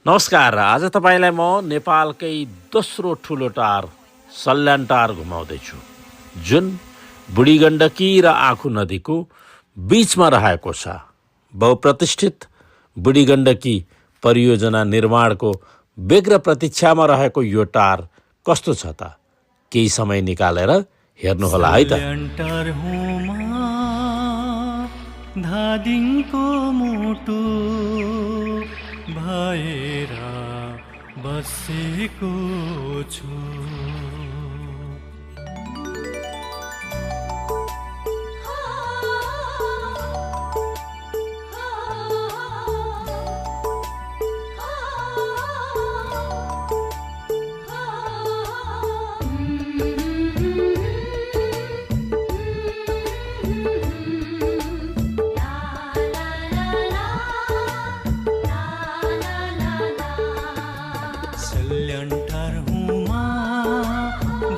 नमस्कार। आज तपाईँलाई म नेपालकै दोस्रो ठुलो टार सल्यान टार घुमाउँदैछु, जुन बुढी गण्डकी र आँखु नदीको बीचमा रहेको छ। बहुप्रतिष्ठित बुढी गण्डकी परियोजना निर्माणको व्यग्र प्रतीक्षामा रहेको यो टार कस्तो छ त केही समय निकालेर हेर्नुहोला है त। धादिङको मुटु भएर बसेको छु।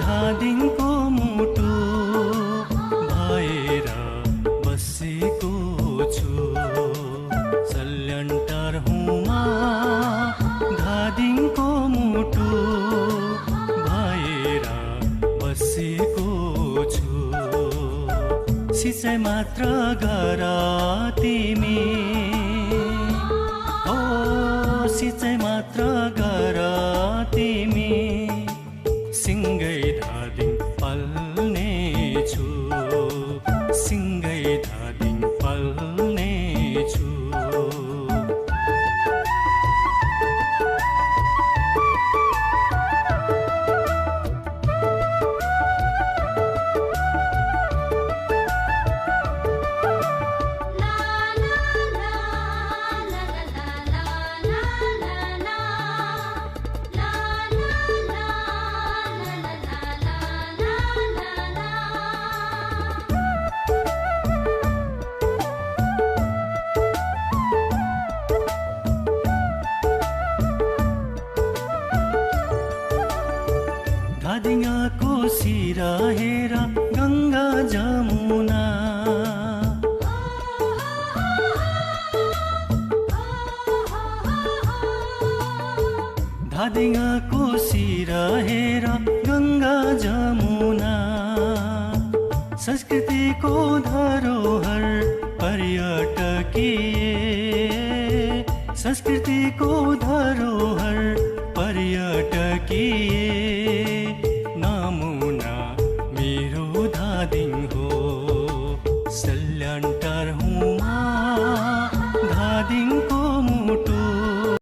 धादिङको मुटु भएर बसेको छु। सल्यान्टार हुमा धादिङको मुटु भएर बसेको छु। सिँचाइ मात्र गर तिमी, हो सिँचाइ मात्र गर तिमी, सिँगै धादिङ पाल्ने छु, सिँगै धादिङ पाल्ने छु। धादिङको सिरा हेर गङ्गा जमुना, धादिङको सिरा हेर गङ्गा जमुना। संस्कृतिको धरोहर पर्यटकीय, संस्कृतिको धरोहर पर्यटकीय।